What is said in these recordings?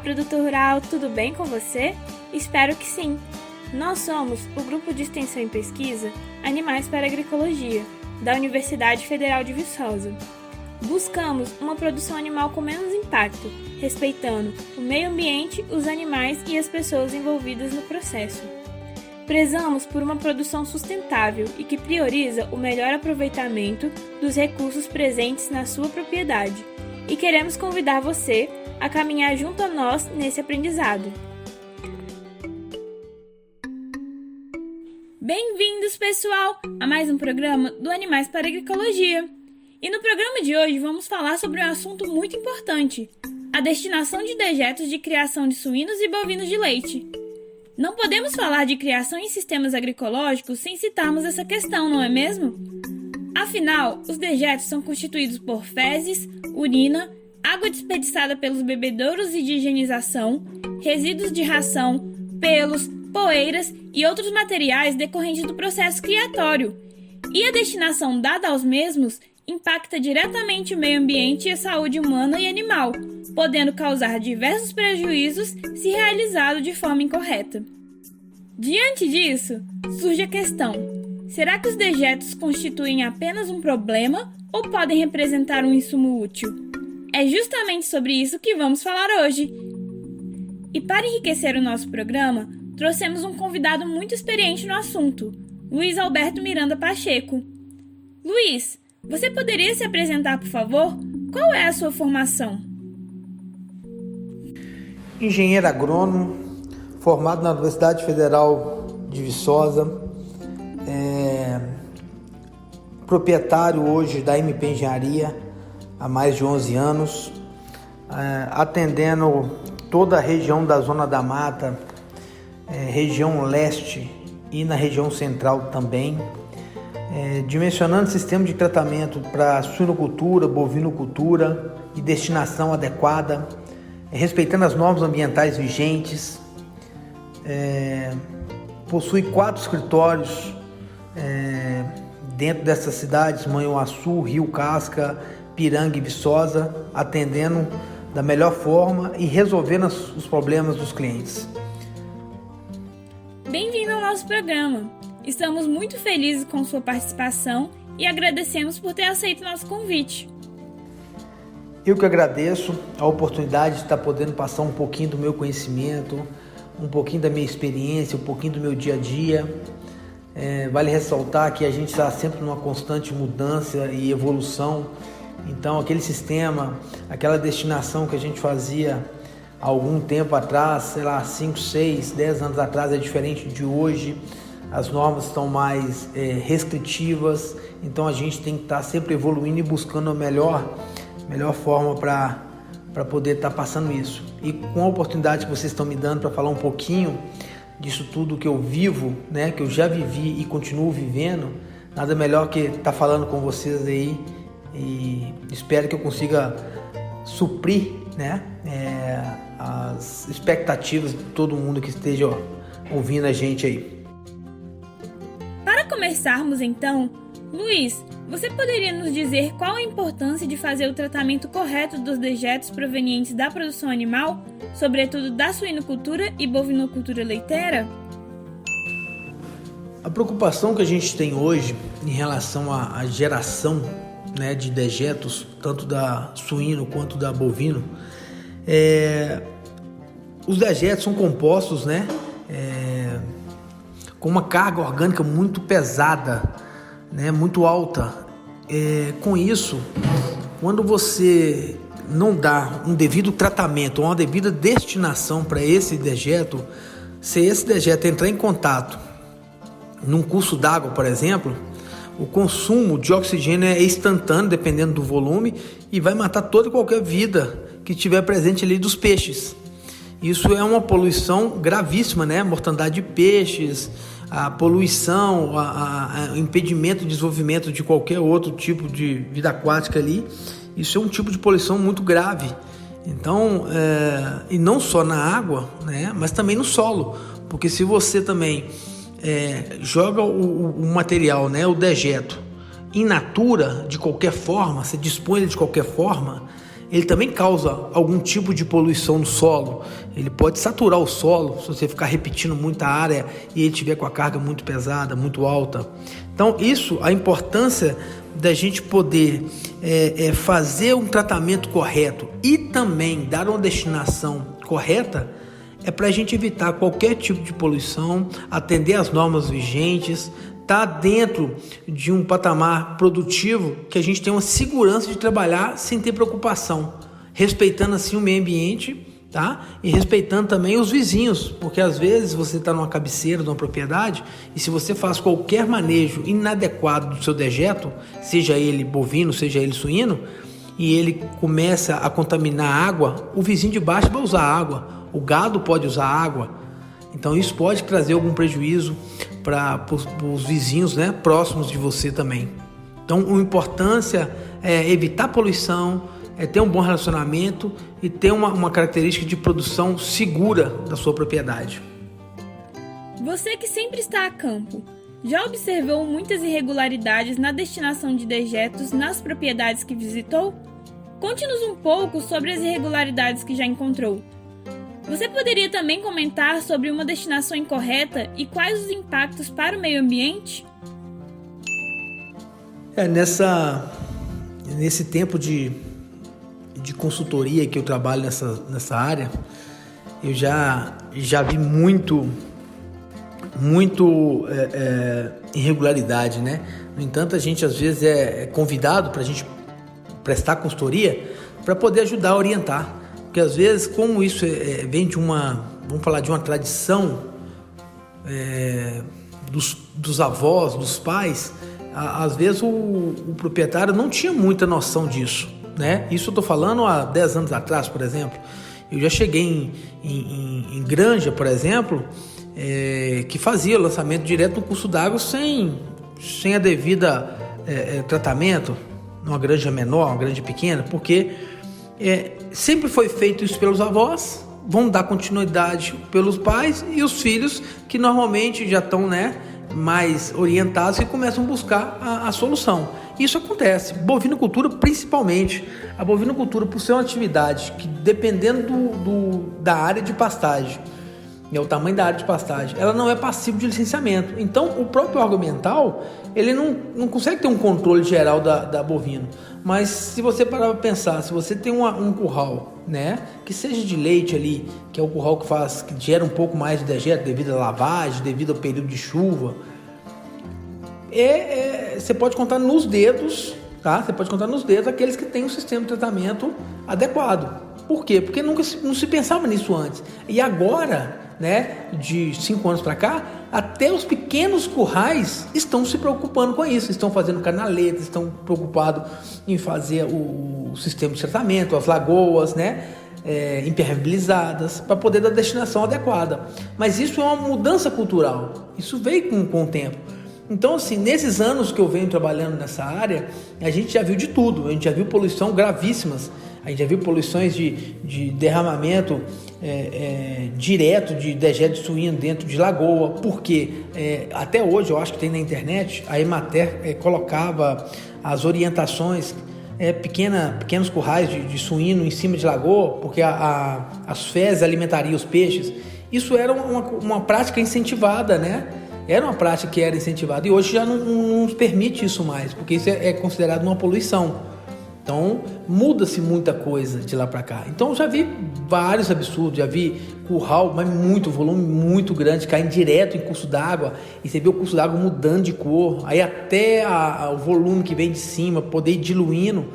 produtor rural, tudo bem com você? Espero que sim! Nós somos o Grupo de Extensão e Pesquisa Animais para Agroecologia, da Universidade Federal de Viçosa. Buscamos uma produção animal com menos impacto, respeitando o meio ambiente, os animais e as pessoas envolvidas no processo. Prezamos por uma produção sustentável e que prioriza o melhor aproveitamento dos recursos presentes na sua propriedade. E queremos convidar você a caminhar junto a nós nesse aprendizado. Bem-vindos, pessoal, a mais um programa do Animais para Agroecologia. E no programa de hoje vamos falar sobre um assunto muito importante: a destinação de dejetos de criação de suínos e bovinos de leite. Não podemos falar de criação em sistemas agroecológicos sem citarmos essa questão, não é mesmo? Afinal, os dejetos são constituídos por fezes, urina, água desperdiçada pelos bebedouros e de higienização, resíduos de ração, pelos, poeiras e outros materiais decorrentes do processo criatório. E a destinação dada aos mesmos impacta diretamente o meio ambiente e a saúde humana e animal, podendo causar diversos prejuízos se realizado de forma incorreta. Diante disso, surge a questão: será que os dejetos constituem apenas um problema ou podem representar um insumo útil? É justamente sobre isso que vamos falar hoje. E para enriquecer o nosso programa, trouxemos um convidado muito experiente no assunto, Luiz Alberto Miranda Pacheco. Luiz, você poderia se apresentar, por favor? Qual é a sua formação? Engenheiro agrônomo, formado na Universidade Federal de Viçosa, proprietário hoje da MP Engenharia há mais de 11 anos, atendendo toda a região da Zona da Mata, região leste e na região central também, dimensionando sistema de tratamento para suinocultura, bovinocultura e destinação adequada, respeitando as normas ambientais vigentes. Possui 4 escritórios dentro dessas cidades: Manhuaçu, Rio Casca, Piranga e Viçosa, atendendo da melhor forma e resolvendo os problemas dos clientes. Bem-vindo ao nosso programa. Estamos muito felizes com sua participação e agradecemos por ter aceito o nosso convite. Eu que agradeço a oportunidade de estar podendo passar um pouquinho do meu conhecimento, um pouquinho da minha experiência, um pouquinho do meu dia a dia. Vale ressaltar que a gente está sempre numa constante mudança e evolução. Então, aquele sistema, aquela destinação que a gente fazia há algum tempo atrás, 5, 6, 10 anos atrás, é diferente de hoje. As normas estão mais restritivas, então a gente tem que estar sempre evoluindo e buscando a melhor forma para poder estar passando isso. E com a oportunidade que vocês estão me dando para falar um pouquinho disso tudo que eu vivo, né, que eu já vivi e continuo vivendo, nada melhor que estar falando com vocês aí, e espero que eu consiga suprir, né, as expectativas de todo mundo que esteja ouvindo a gente aí. Para começarmos então, Luiz, você poderia nos dizer qual a importância de fazer o tratamento correto dos dejetos provenientes da produção animal, sobretudo da suinocultura e bovinocultura leiteira? A preocupação que a gente tem hoje em relação à geração, né, de dejetos, tanto da suíno quanto da bovino, os dejetos são compostos, né, com uma carga orgânica muito pesada, né, muito alta. Com isso, quando você não dá um devido tratamento ou uma devida destinação para esse dejeto, se esse dejeto entrar em contato num curso d'água, por exemplo, o consumo de oxigênio é instantâneo, dependendo do volume, e vai matar toda e qualquer vida que estiver presente ali dos peixes. Isso é uma poluição gravíssima, né? Mortandade de peixes, a poluição, o impedimento de desenvolvimento de qualquer outro tipo de vida aquática ali. Isso é um tipo de poluição muito grave. Então, e não só na água, né? Mas também no solo, porque se você também joga o material, né? O dejeto in natura, de qualquer forma, você dispõe ele de qualquer forma, ele também causa algum tipo de poluição no solo. Ele pode saturar o solo se você ficar repetindo muita área e ele tiver com a carga muito pesada, muito alta. Então isso, a importância da gente poder fazer um tratamento correto e também dar uma destinação correta, é para a gente evitar qualquer tipo de poluição, atender às normas vigentes, estar dentro de um patamar produtivo que a gente tem uma segurança de trabalhar sem ter preocupação, respeitando assim o meio ambiente, tá? E respeitando também os vizinhos, porque às vezes você está numa cabeceira de uma propriedade e se você faz qualquer manejo inadequado do seu dejeto, seja ele bovino, seja ele suíno, e ele começa a contaminar a água, o vizinho de baixo vai usar água, o gado pode usar água, então isso pode trazer algum prejuízo para os vizinhos, né, próximos de você também. Então a importância é evitar poluição, é ter um bom relacionamento e ter uma característica de produção segura da sua propriedade. Você que sempre está a campo, já observou muitas irregularidades na destinação de dejetos nas propriedades que visitou? Conte-nos um pouco sobre as irregularidades que já encontrou. Você poderia também comentar sobre uma destinação incorreta e quais os impactos para o meio ambiente? Nesse tempo de consultoria que eu trabalho nessa área, eu já vi muito irregularidade, né? No entanto, a gente às vezes é convidado para a gente prestar consultoria para poder ajudar a orientar, porque às vezes, como isso vem de uma tradição dos avós, dos pais, às vezes o proprietário não tinha muita noção disso, né? Isso eu estou falando há 10 anos atrás, por exemplo. Eu já cheguei em granja, por exemplo, que fazia lançamento direto no curso d'água sem a devida tratamento, numa granja menor, uma granja pequena, porque sempre foi feito isso pelos avós, vão dar continuidade pelos pais e os filhos que normalmente já estão, né, mais orientados e começam a buscar a solução. Isso acontece, bovinocultura principalmente. A bovinocultura, por ser uma atividade que, dependendo da área de pastagem, o tamanho da área de pastagem, ela não é passível de licenciamento. Então, o próprio órgão ambiental, ele não consegue ter um controle geral da bovino. Mas se você parar para pensar, se você tem um curral, né, que seja de leite ali, que é o curral que gera um pouco mais de dejeto devido à lavagem, devido ao período de chuva, você pode contar nos dedos, tá? Você pode contar nos dedos aqueles que têm um sistema de tratamento adequado. Por quê? Porque não se pensava nisso antes. E agora, né, de 5 anos para cá, até os pequenos currais estão se preocupando com isso, estão fazendo canaletas, estão preocupados em fazer o sistema de tratamento, as lagoas, né, impermeabilizadas, para poder dar a destinação adequada. Mas isso é uma mudança cultural, isso veio com o tempo. Então, assim, nesses anos que eu venho trabalhando nessa área, a gente já viu de tudo, a gente já viu poluição gravíssimas, a gente já viu poluições de derramamento direto de dejeto de suíno dentro de lagoa, porque até hoje, eu acho que tem na internet, a Emater colocava as orientações, pequenos currais de suíno em cima de lagoa, porque as fezes alimentariam os peixes. Isso era uma prática incentivada, né? Era uma prática que era incentivada e hoje já não nos permite isso mais, porque isso é considerado uma poluição. Então, muda-se muita coisa de lá para cá. Então, já vi vários absurdos, já vi curral, mas volume muito grande, caindo direto em curso d'água, e você vê o curso d'água mudando de cor, aí até o volume que vem de cima poder ir diluindo,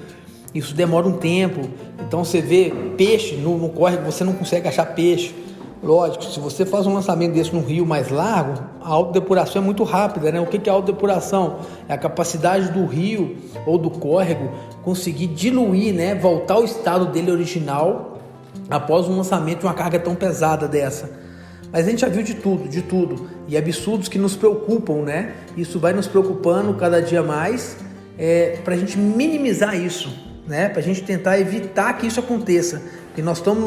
isso demora um tempo. Então, você vê peixe no córrego, você não consegue achar peixe. Lógico, se você faz um lançamento desse num rio mais largo, a autodepuração é muito rápida, né? O que é autodepuração? É a capacidade do rio ou do córrego conseguir diluir, né? Voltar ao estado dele original após um lançamento de uma carga tão pesada dessa. Mas a gente já viu de tudo, e absurdos que nos preocupam, né? Isso vai nos preocupando cada dia mais, para a gente minimizar isso, né? Para a gente tentar evitar que isso aconteça. Porque nós estamos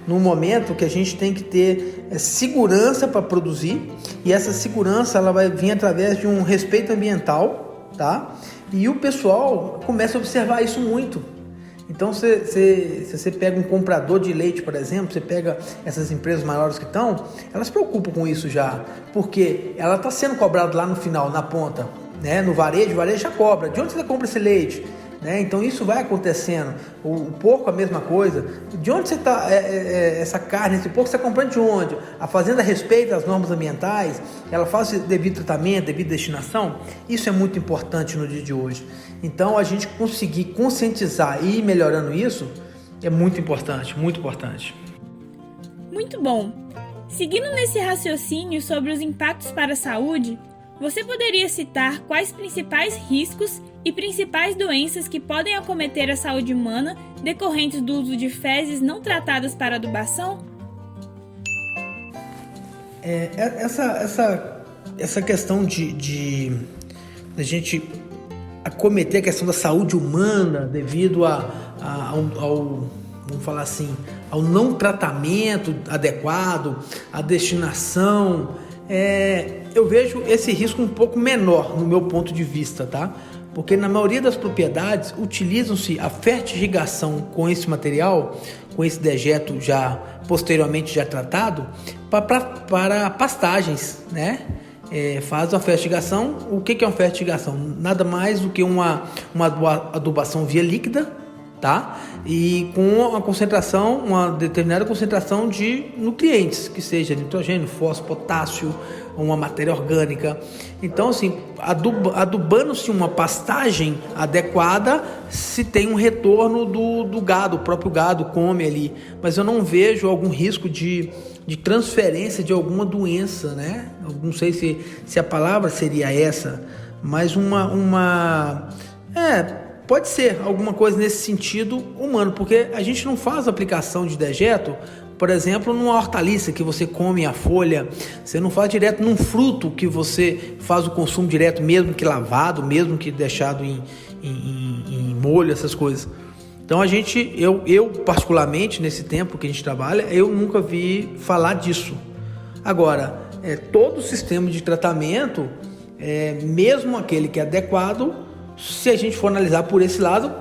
num momento que a gente tem que ter segurança para produzir, e essa segurança ela vai vir através de um respeito ambiental, tá? E o pessoal começa a observar isso muito. Então, se você pega um comprador de leite, por exemplo, você pega essas empresas maiores que estão, elas se preocupam com isso já, porque ela está sendo cobrada lá no final, na ponta, né? No varejo, o varejo já cobra. De onde você compra esse leite? Né? Então isso vai acontecendo. O porco a mesma coisa. De onde você está essa carne, esse porco você está comprando de onde? A fazenda respeita as normas ambientais, ela faz devido tratamento, devida destinação. Isso é muito importante no dia de hoje. Então a gente conseguir conscientizar e ir melhorando isso é muito importante, muito importante. Muito bom. Seguindo nesse raciocínio sobre os impactos para a saúde, você poderia citar quais principais riscos e principais doenças que podem acometer a saúde humana decorrentes do uso de fezes não tratadas para adubação? Essa questão de a gente acometer a questão da saúde humana devido ao vamos falar assim, ao não tratamento adequado, à destinação, eu vejo esse risco um pouco menor no meu ponto de vista, tá? Porque na maioria das propriedades utilizam-se a fertirrigação com esse material, com esse dejeto já posteriormente já tratado, para pastagens, né? Faz uma fertirrigação. O que é uma fertirrigação? Nada mais do que uma adubação via líquida, tá? E com uma determinada concentração de nutrientes, que seja nitrogênio, fósforo, potássio, uma matéria orgânica. Então, assim, adubando-se uma pastagem adequada, se tem um retorno do gado, o próprio gado come ali. Mas eu não vejo algum risco de transferência de alguma doença, né? Eu não sei se a palavra seria essa, mas pode ser alguma coisa nesse sentido humano, porque a gente não faz aplicação de dejeto, por exemplo, numa hortaliça que você come a folha, você não faz direto num fruto que você faz o consumo direto, mesmo que lavado, mesmo que deixado em molho, essas coisas. Então eu particularmente, nesse tempo que a gente trabalha, eu nunca vi falar disso. Agora, todo o sistema de tratamento, mesmo aquele que é adequado, se a gente for analisar por esse lado,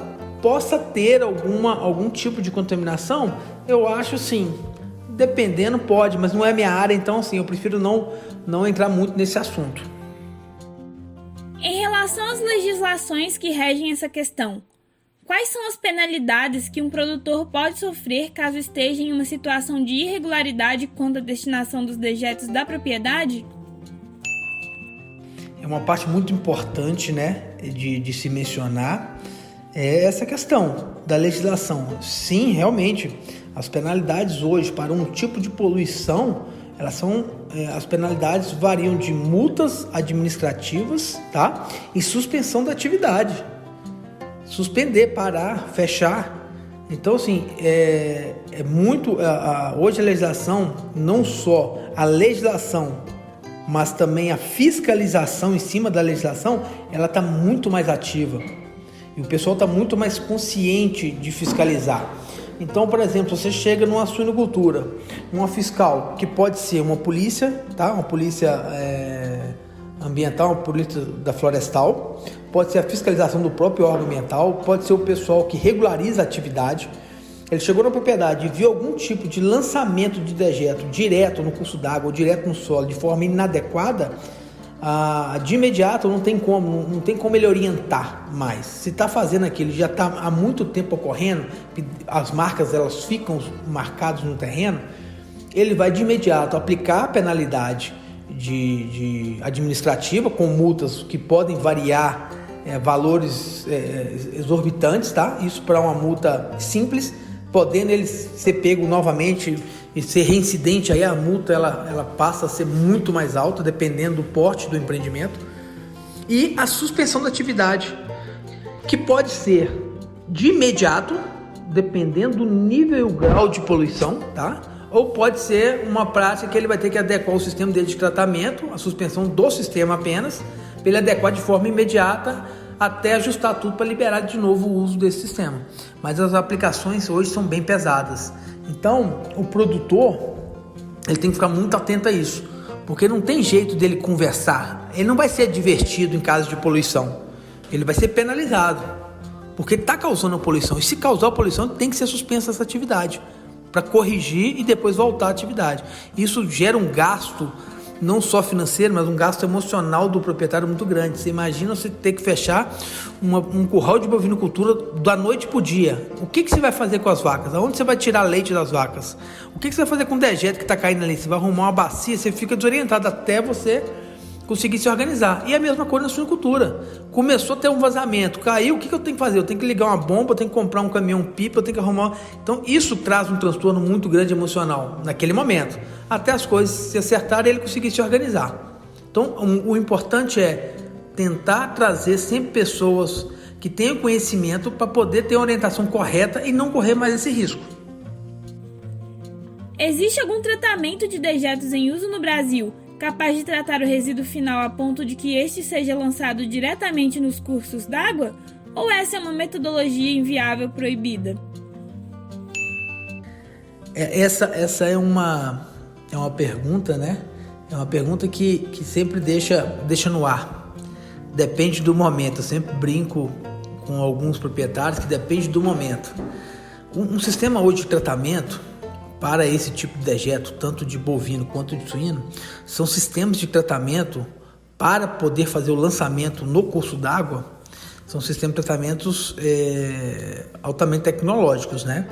possa ter algum tipo de contaminação, eu acho sim. Dependendo pode, mas não é minha área, então assim, eu prefiro não entrar muito nesse assunto. Em relação às legislações que regem essa questão, quais são as penalidades que um produtor pode sofrer caso esteja em uma situação de irregularidade quanto à destinação dos dejetos da propriedade? É uma parte muito importante, né, de se mencionar, essa questão da legislação. Sim, realmente, as penalidades hoje para um tipo de poluição, as penalidades variam de multas administrativas, tá, e suspensão da atividade. Suspender, parar, fechar. Então, assim, hoje a legislação, não só a legislação, mas também a fiscalização em cima da legislação, ela está muito mais ativa. E o pessoal está muito mais consciente de fiscalizar. Então, por exemplo, você chega numa suinocultura, uma fiscal, que pode ser uma polícia, tá? Uma polícia ambiental, uma polícia da florestal, pode ser a fiscalização do próprio órgão ambiental, pode ser o pessoal que regulariza a atividade. Ele chegou na propriedade e viu algum tipo de lançamento de dejeto direto no curso d'água ou direto no solo de forma inadequada, de imediato não tem como ele orientar mais. Se está fazendo aquilo, já está há muito tempo ocorrendo, as marcas elas ficam marcadas no terreno, ele vai de imediato aplicar a penalidade de administrativa com multas que podem variar valores exorbitantes, tá? Isso para uma multa simples, podendo ele ser pego novamente e ser reincidente, aí a multa ela passa a ser muito mais alta, dependendo do porte do empreendimento. E a suspensão da atividade, que pode ser de imediato, dependendo do nível e o grau de poluição, tá? Ou pode ser uma prática que ele vai ter que adequar o sistema dele de tratamento, a suspensão do sistema apenas, para ele adequar de forma imediata, até ajustar tudo para liberar de novo o uso desse sistema. Mas as aplicações hoje são bem pesadas. Então, o produtor ele tem que ficar muito atento a isso, porque não tem jeito dele conversar. Ele não vai ser advertido em caso de poluição, ele vai ser penalizado, porque está causando a poluição. E se causar a poluição, tem que ser suspensa essa atividade para corrigir e depois voltar à atividade. Isso gera um gasto não só financeiro, mas um gasto emocional do proprietário muito grande. Você imagina você ter que fechar um curral de bovinocultura da noite para o dia. O que você vai fazer com as vacas? Aonde você vai tirar leite das vacas? O que você vai fazer com o dejeto que está caindo ali? Você vai arrumar uma bacia, você fica desorientado até você conseguir se organizar. E a mesma coisa na suinocultura. Começou a ter um vazamento, caiu, o que eu tenho que fazer? Eu tenho que ligar uma bomba, eu tenho que comprar um caminhão pipa, eu tenho que arrumar... Então isso traz um transtorno muito grande emocional naquele momento, até as coisas se acertarem e ele conseguir se organizar. Então o importante é tentar trazer sempre pessoas que tenham conhecimento para poder ter uma orientação correta e não correr mais esse risco. Existe algum tratamento de dejetos em uso no Brasil capaz de tratar o resíduo final a ponto de que este seja lançado diretamente nos cursos d'água? Ou essa é uma metodologia inviável proibida? Essa é uma pergunta, né? É uma pergunta que sempre deixa no ar. Depende do momento. Eu sempre brinco com alguns proprietários que depende do momento. Um sistema hoje de tratamento para esse tipo de dejeto, tanto de bovino quanto de suíno, são sistemas de tratamento para poder fazer o lançamento no curso d'água. São sistemas de tratamentos altamente tecnológicos, né?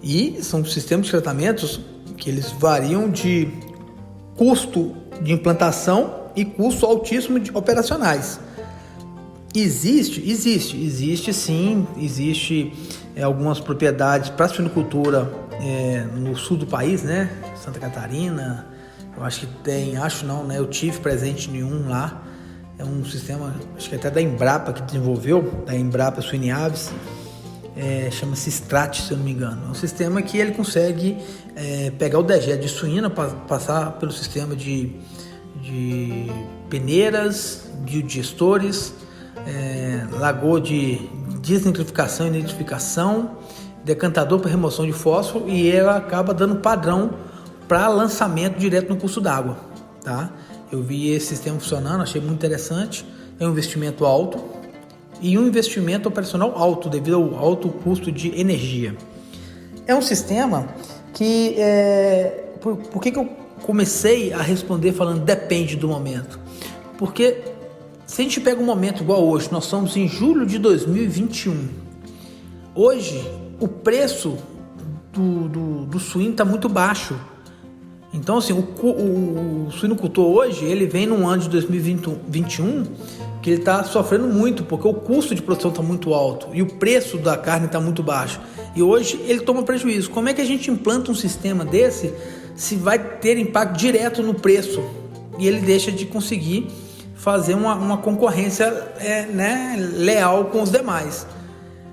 E são sistemas de tratamentos que eles variam de custo de implantação e custo altíssimo de operacionais. Existe sim, algumas propriedades para suinocultura no sul do país, né? Santa Catarina, eu acho que tem, eu tive presente em um lá, é um sistema, acho que até da Embrapa que desenvolveu, da Embrapa Suiniaves, chama-se Strat, se eu não me engano. É um sistema que ele consegue pegar o dejeto de suína, passar pelo sistema de peneiras, de digestores, lagoa de desnitrificação e nitrificação, decantador para remoção de fósforo, e ela acaba dando padrão para lançamento direto no curso d'água, tá? Eu vi esse sistema funcionando, achei muito interessante. É um investimento alto e um investimento operacional alto devido ao alto custo de energia. É um sistema que por que eu comecei a responder falando depende do momento? Porque se a gente pega um momento igual hoje, nós estamos em julho de 2021. Hoje o preço do suíno está muito baixo. Então, assim, o suinocultor hoje, ele vem num ano de 2021 que ele está sofrendo muito, porque o custo de produção está muito alto e o preço da carne está muito baixo. E hoje ele toma prejuízo. Como é que a gente implanta um sistema desse se vai ter impacto direto no preço? E ele deixa de conseguir fazer uma concorrência leal com os demais.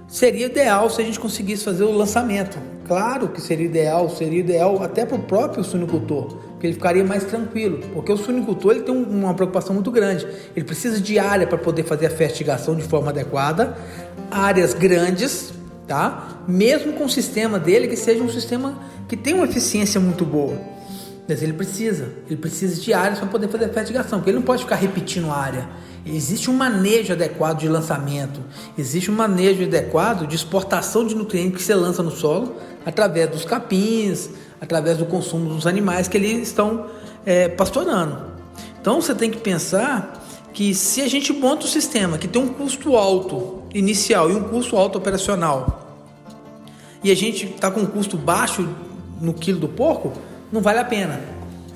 Seria ideal se a gente conseguisse fazer o lançamento. Claro que seria ideal até para o próprio suinocultor, porque ele ficaria mais tranquilo, porque o suinocultor ele tem uma preocupação muito grande. Ele precisa de área para poder fazer a fertigação de forma adequada, áreas grandes, tá? Mesmo com o sistema dele que seja um sistema que tenha uma eficiência muito boa. Mas ele precisa de áreas para poder fazer a fertigação, porque ele não pode ficar repetindo a área. Existe um manejo adequado de lançamento, existe um manejo adequado de exportação de nutrientes que você lança no solo através dos capins, através do consumo dos animais que eles estão pastorando. Então você tem que pensar que se a gente monta um sistema que tem um custo alto inicial e um custo alto operacional, e a gente está com um custo baixo no quilo do porco, não vale a pena.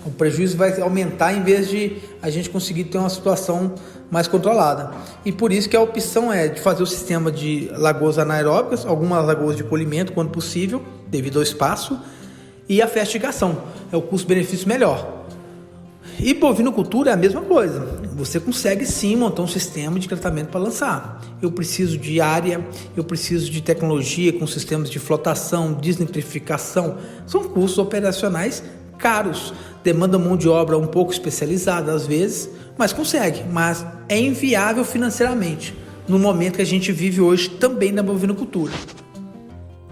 O prejuízo vai aumentar em vez de a gente conseguir ter uma situação mais controlada. E por isso que a opção é de fazer o sistema de lagoas anaeróbicas, algumas lagoas de polimento quando possível, devido ao espaço, e a fertigação. É o custo-benefício melhor. E bovinocultura é a mesma coisa. Você consegue sim montar um sistema de tratamento para lançar. Eu preciso de área, eu preciso de tecnologia com sistemas de flotação, desnitrificação. São custos operacionais caros, demanda mão de obra um pouco especializada às vezes, mas consegue, mas é inviável financeiramente no momento que a gente vive hoje também na bovinocultura.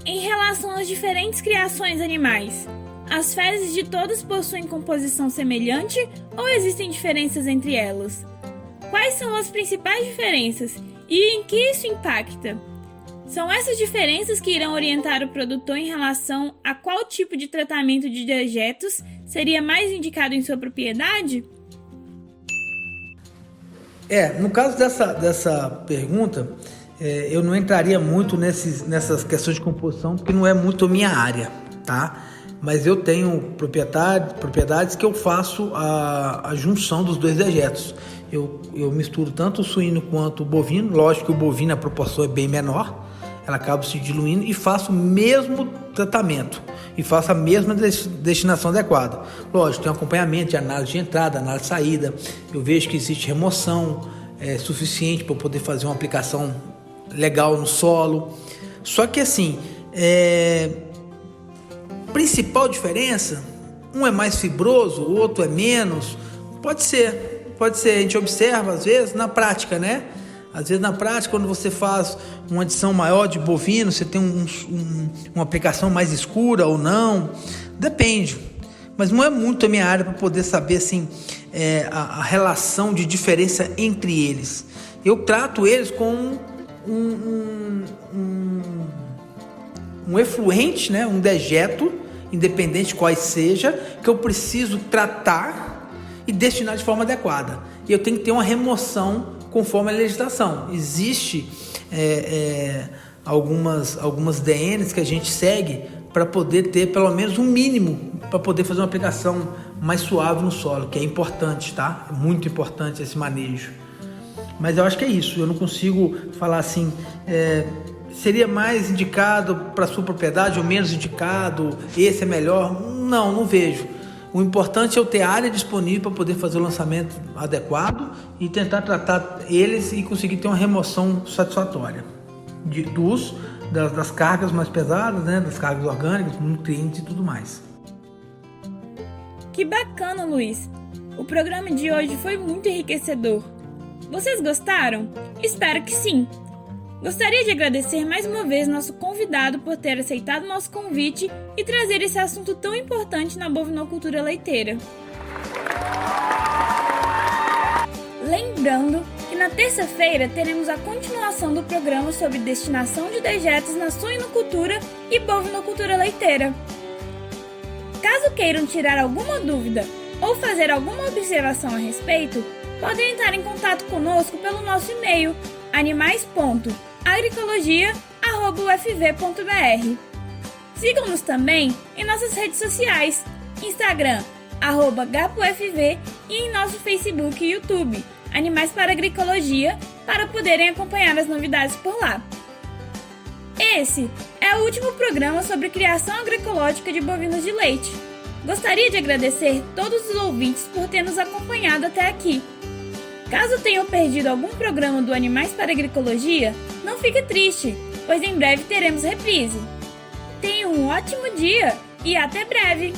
Em relação às diferentes criações animais, as fezes de todas possuem composição semelhante ou existem diferenças entre elas? Quais são as principais diferenças e em que isso impacta? São essas diferenças que irão orientar o produtor em relação a qual tipo de tratamento de dejetos seria mais indicado em sua propriedade? No caso dessa pergunta, eu não entraria muito nessas questões de composição, porque não é muito a minha área, tá? Mas eu tenho propriedades que eu faço a junção dos dois dejetos. Eu misturo tanto o suíno quanto o bovino. Lógico que o bovino a proporção é bem menor, ela acaba se diluindo, e faço o mesmo tratamento e faço a mesma destinação adequada. Lógico, tem um acompanhamento de análise de entrada, análise de saída. Eu vejo que existe remoção suficiente para poder fazer uma aplicação legal no solo. Só que assim, principal diferença, um é mais fibroso, o outro é menos. Pode ser, a gente observa às vezes na prática, né? Às vezes na prática, quando você faz uma adição maior de bovino, você tem uma aplicação mais escura ou não, depende. Mas não é muito a minha área para poder saber assim, a relação de diferença entre eles. Eu trato eles com um efluente, né? Um dejeto, independente de qual seja, que eu preciso tratar e destinar de forma adequada. E eu tenho que ter uma remoção conforme a legislação. Existe algumas DNs que a gente segue para poder ter pelo menos um mínimo para poder fazer uma aplicação mais suave no solo, que é importante, tá? É muito importante esse manejo. Mas eu acho que é isso. Eu não consigo falar assim, seria mais indicado para sua propriedade ou menos indicado, esse é melhor. Não vejo. O importante é eu ter área disponível para poder fazer o lançamento adequado e tentar tratar eles e conseguir ter uma remoção satisfatória das cargas mais pesadas, né? Das cargas orgânicas, nutrientes e tudo mais. Que bacana, Luiz! O programa de hoje foi muito enriquecedor. Vocês gostaram? Espero que sim! Gostaria de agradecer mais uma vez nosso convidado por ter aceitado nosso convite e trazer esse assunto tão importante na bovinocultura leiteira. Lembrando que na terça-feira teremos a continuação do programa sobre destinação de dejetos na suinocultura e bovinocultura leiteira. Caso queiram tirar alguma dúvida ou fazer alguma observação a respeito, podem entrar em contato conosco pelo nosso e-mail animais.agricologia@ufv.br. Sigam-nos também em nossas redes sociais, Instagram, @GapoFV, e em nosso Facebook e YouTube, Animais para Agricologia, para poderem acompanhar as novidades por lá. Esse é o último programa sobre criação agroecológica de bovinos de leite. Gostaria de agradecer todos os ouvintes por ter nos acompanhado até aqui. Caso tenham perdido algum programa do Animais para Agricologia, não fique triste, pois em breve teremos reprise. Tenha um ótimo dia e até breve!